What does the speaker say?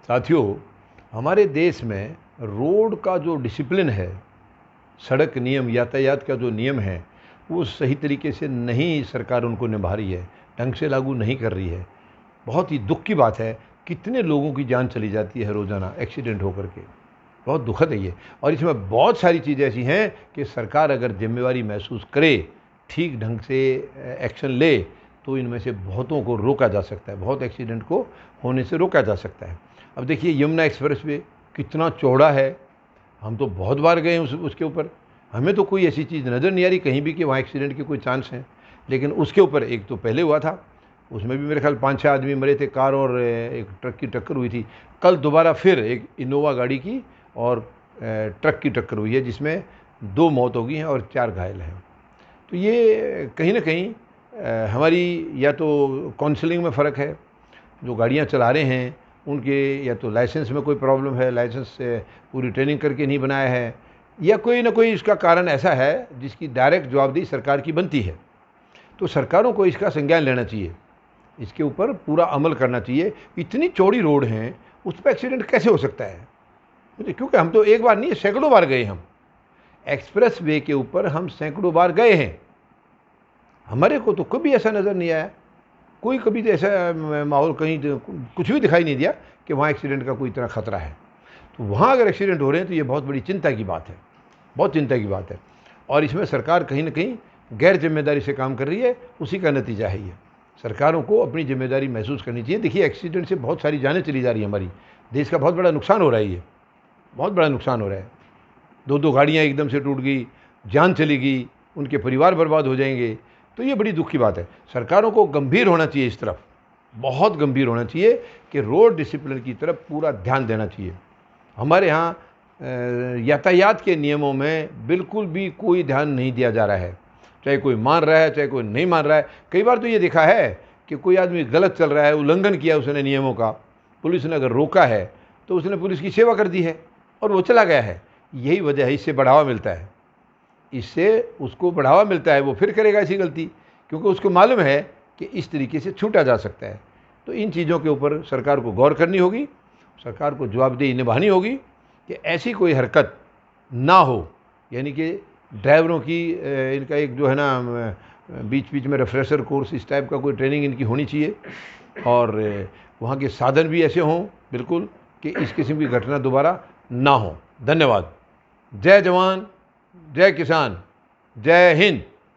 साथियों, हमारे देश में रोड का जो डिसिप्लिन है, सड़क नियम, यातायात का जो नियम है, वो सही तरीके से नहीं सरकार उनको निभा रही है, ढंग से लागू नहीं कर रही है। बहुत ही दुख की बात है, कितने लोगों की जान चली जाती है रोज़ाना एक्सीडेंट होकर के। बहुत दुखद है ये। और इसमें बहुत सारी चीज़ें ऐसी हैं कि सरकार अगर जिम्मेवारी महसूस करे, ठीक ढंग से एक्शन ले, तो इनमें से बहुतों को रोका जा सकता है, बहुत एक्सीडेंट को होने से रोका जा सकता है। अब देखिए, यमुना एक्सप्रेस वे कितना चौड़ा है, हम तो बहुत बार गए हैं उसके ऊपर, हमें तो कोई ऐसी चीज़ नज़र नहीं आ रही कहीं भी कि वहाँ एक्सीडेंट के कोई चांस हैं। लेकिन उसके ऊपर एक तो पहले हुआ था, उसमें भी मेरे ख्याल 5-6 आदमी मरे थे, कार और एक ट्रक की टक्कर हुई थी। कल दोबारा फिर एक इनोवा गाड़ी की और ट्रक की टक्कर हुई है, जिसमें 2 मौत हो गई हैं और 4 घायल हैं। तो ये कहीं ना कहीं हमारी या तो काउंसलिंग में फ़र्क है, जो गाड़ियाँ चला रहे हैं उनके या तो लाइसेंस में कोई प्रॉब्लम है, लाइसेंस से पूरी ट्रेनिंग करके नहीं बनाया है, या कोई ना कोई इसका कारण ऐसा है जिसकी डायरेक्ट जवाबदेही सरकार की बनती है। तो सरकारों को इसका संज्ञान लेना चाहिए, इसके ऊपर पूरा अमल करना चाहिए। इतनी चौड़ी रोड हैं, उस पर एक्सीडेंट कैसे हो सकता है? क्योंकि हम तो एक बार नहीं, सैकड़ों बार गए। हम एक्सप्रेस वे के ऊपर हम सैकड़ों बार गए हैं, हमारे को तो कभी ऐसा नज़र नहीं आया, कोई कभी तो ऐसा माहौल कहीं कुछ भी दिखाई नहीं दिया कि वहाँ एक्सीडेंट का कोई इतना ख़तरा है। तो वहाँ अगर एक्सीडेंट हो रहे हैं तो ये बहुत बड़ी चिंता की बात है, बहुत चिंता की बात है। और इसमें सरकार कहीं ना कहीं गैर जिम्मेदारी से काम कर रही है, उसी का नतीजा है ये। सरकारों को अपनी जिम्मेदारी महसूस करनी चाहिए। देखिए, एक्सीडेंट से बहुत सारी जानें चली जा रही है, हमारी देश का बहुत बड़ा नुकसान हो रहा है, ये बहुत बड़ा नुकसान हो रहा है। 2-2 गाड़ियाँ एकदम से टूट गई, जान चली गई, उनके परिवार बर्बाद हो जाएंगे। तो ये बड़ी दुख की बात है। सरकारों को गंभीर होना चाहिए इस तरफ, बहुत गंभीर होना चाहिए कि रोड डिसिप्लिन की तरफ पूरा ध्यान देना चाहिए। हमारे यहाँ यातायात के नियमों में बिल्कुल भी कोई ध्यान नहीं दिया जा रहा है, चाहे कोई मान रहा है चाहे कोई नहीं मान रहा है। कई बार तो ये देखा है कि कोई आदमी गलत चल रहा है, उल्लंघन किया उसने नियमों का, पुलिस ने अगर रोका है तो उसने पुलिस की सेवा कर दी है और वो चला गया है। यही वजह है, इससे बढ़ावा मिलता है, इससे उसको बढ़ावा मिलता है, वो फिर करेगा ऐसी गलती, क्योंकि उसको मालूम है कि इस तरीके से छूटा जा सकता है। तो इन चीज़ों के ऊपर सरकार को गौर करनी होगी, सरकार को जवाबदेही निभानी होगी कि ऐसी कोई हरकत ना हो। यानी कि ड्राइवरों की इनका एक जो है ना, बीच बीच में रिफ्रेशर कोर्स इस टाइप का कोई ट्रेनिंग इनकी होनी चाहिए, और वहाँ के साधन भी ऐसे हों बिल्कुल कि इस किस्म की घटना दोबारा ना हो। धन्यवाद। जय जवान, जय किसान, जय हिंद।